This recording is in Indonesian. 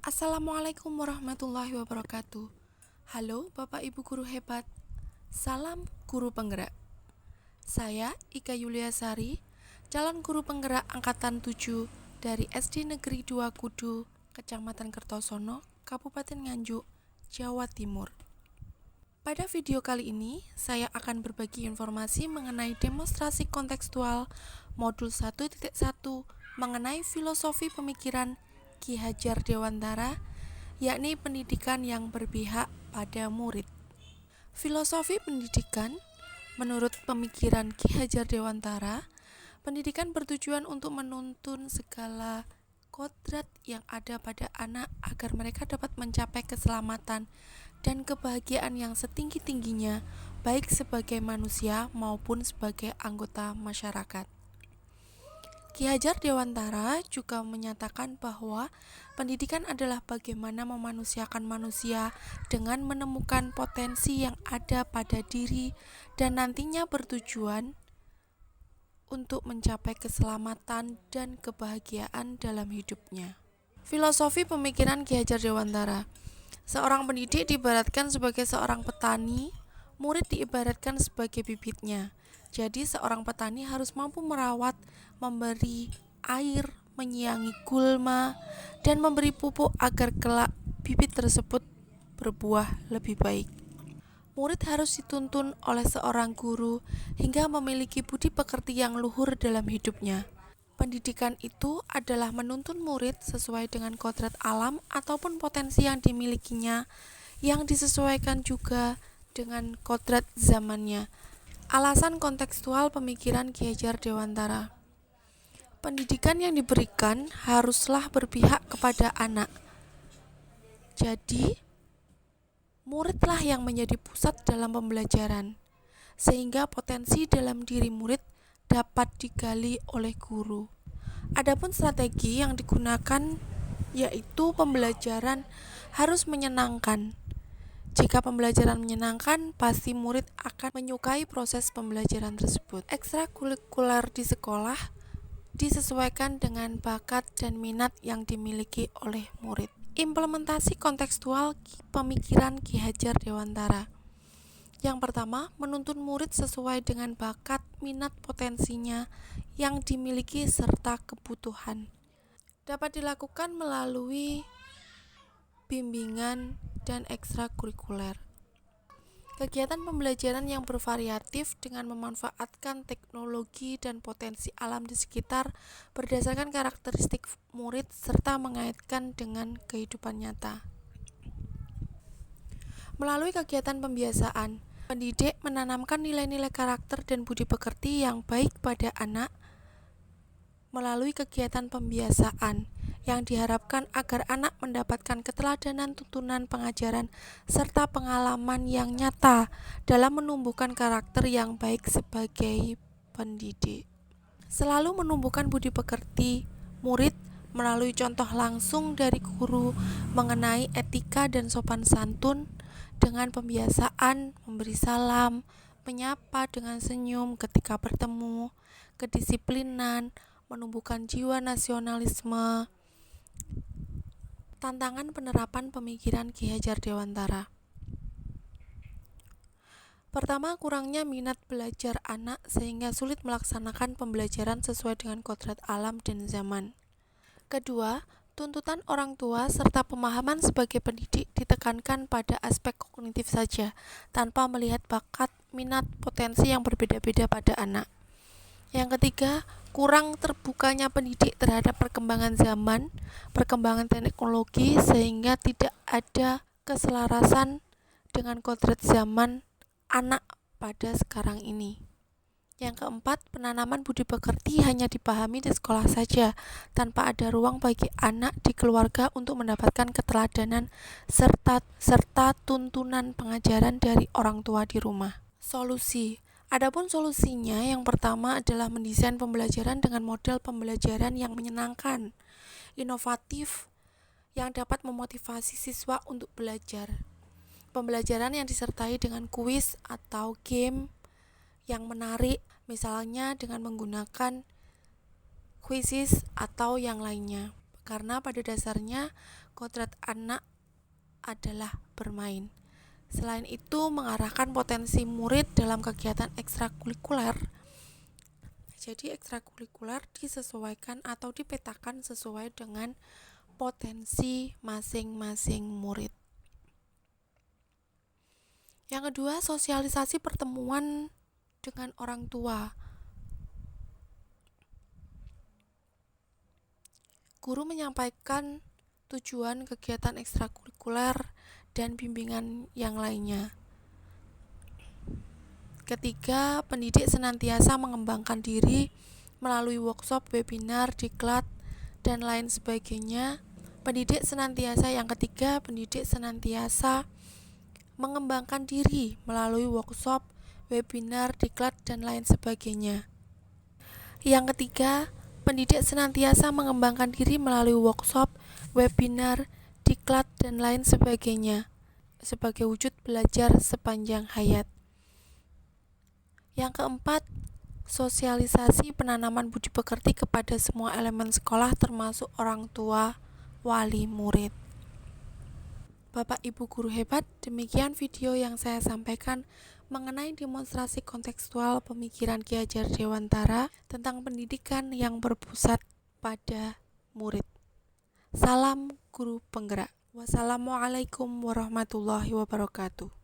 Assalamualaikum warahmatullahi wabarakatuh. Halo Bapak Ibu guru hebat. Salam guru penggerak. Saya Ika Yuliasari, calon guru penggerak angkatan 7 dari SD Negeri 2 Kudu, Kecamatan Kertosono, Kabupaten Nganjuk, Jawa Timur. Pada video kali ini, saya akan berbagi informasi mengenai demonstrasi kontekstual modul 1.1 mengenai filosofi pemikiran Ki Hajar Dewantara, yakni pendidikan yang berpihak pada murid. Filosofi pendidikan, menurut pemikiran Ki Hajar Dewantara, pendidikan bertujuan untuk menuntun segala kodrat yang ada pada anak agar mereka dapat mencapai keselamatan dan kebahagiaan yang setinggi-tingginya, baik sebagai manusia maupun sebagai anggota masyarakat. Ki Hajar Dewantara juga menyatakan bahwa pendidikan adalah bagaimana memanusiakan manusia dengan menemukan potensi yang ada pada diri dan nantinya bertujuan untuk mencapai keselamatan dan kebahagiaan dalam hidupnya. Filosofi pemikiran Ki Hajar Dewantara. Seorang pendidik diibaratkan sebagai seorang petani, murid diibaratkan sebagai bibitnya. Jadi seorang petani harus mampu merawat, memberi air, menyiangi gulma, dan memberi pupuk agar kelak bibit tersebut berbuah lebih baik. Murid harus dituntun oleh seorang guru hingga memiliki budi pekerti yang luhur dalam hidupnya. Pendidikan itu adalah menuntun murid sesuai dengan kodrat alam ataupun potensi yang dimilikinya, yang disesuaikan juga dengan kodrat zamannya. Alasan kontekstual pemikiran Ki Hajar Dewantara. Pendidikan yang diberikan haruslah berpihak kepada anak. Jadi, muridlah yang menjadi pusat dalam pembelajaran, sehingga potensi dalam diri murid dapat digali oleh guru. Adapun strategi yang digunakan yaitu pembelajaran harus menyenangkan. Jika pembelajaran menyenangkan, pasti murid akan menyukai proses pembelajaran tersebut. Ekstrakurikuler di sekolah disesuaikan dengan bakat dan minat yang dimiliki oleh murid. Implementasi kontekstual pemikiran Ki Hajar Dewantara. Yang pertama, menuntun murid sesuai dengan bakat, minat, potensinya yang dimiliki serta kebutuhan. Dapat dilakukan melalui bimbingan dan ekstrakurikuler. Kegiatan pembelajaran yang bervariatif dengan memanfaatkan teknologi dan potensi alam di sekitar berdasarkan karakteristik murid serta mengaitkan dengan kehidupan nyata. Melalui kegiatan pembiasaan, pendidik menanamkan nilai-nilai karakter dan budi pekerti yang baik pada anak melalui kegiatan pembiasaan yang diharapkan agar anak mendapatkan keteladanan tuntunan pengajaran serta pengalaman yang nyata dalam menumbuhkan karakter yang baik sebagai pendidik. Selalu menumbuhkan budi pekerti murid melalui contoh langsung dari guru mengenai etika dan sopan santun dengan pembiasaan memberi salam, menyapa dengan senyum ketika bertemu, kedisiplinan, menumbuhkan jiwa nasionalisme. Tantangan penerapan pemikiran Ki Hajar Dewantara. Pertama, kurangnya minat belajar anak sehingga sulit melaksanakan pembelajaran sesuai dengan kodrat alam dan zaman. Kedua, tuntutan orang tua serta pemahaman sebagai pendidik ditekankan pada aspek kognitif saja, tanpa melihat bakat, minat, potensi yang berbeda-beda pada anak. Yang ketiga, kurang terbukanya pendidik terhadap perkembangan zaman, perkembangan teknologi sehingga tidak ada keselarasan dengan kodrat zaman anak pada sekarang ini. Yang keempat, penanaman budi pekerti hanya dipahami di sekolah saja, tanpa ada ruang bagi anak di keluarga untuk mendapatkan keteladanan serta tuntunan pengajaran dari orang tua di rumah. Solusi. Adapun solusinya, yang pertama adalah mendesain pembelajaran dengan model pembelajaran yang menyenangkan, inovatif, yang dapat memotivasi siswa untuk belajar. Pembelajaran yang disertai dengan kuis atau game yang menarik, misalnya dengan menggunakan quizzes atau yang lainnya. karena pada dasarnya kodrat anak adalah bermain. Selain itu, mengarahkan potensi murid dalam kegiatan ekstrakurikuler. Jadi ekstrakurikuler disesuaikan atau dipetakan sesuai dengan potensi masing-masing murid. Yang kedua, sosialisasi pertemuan dengan orang tua. Guru menyampaikan tujuan kegiatan ekstrakurikuler dan bimbingan yang lainnya. Ketiga, pendidik senantiasa mengembangkan diri melalui workshop, webinar, diklat, dan lain sebagainya. Pendidik senantiasa mengembangkan diri melalui workshop, webinar, diklat, dan lain sebagainya. Yang ketiga, pendidik senantiasa mengembangkan diri melalui workshop, webinar, diklat, dan lain sebagainya sebagai wujud belajar sepanjang hayat. Yang keempat, sosialisasi penanaman budi pekerti kepada semua elemen sekolah termasuk orang tua, wali murid. Bapak Ibu guru hebat, demikian video yang saya sampaikan mengenai demonstrasi kontekstual pemikiran Ki Hajar Dewantara tentang pendidikan yang berpusat pada murid. Salam guru penggerak. Wassalamualaikum warahmatullahi wabarakatuh.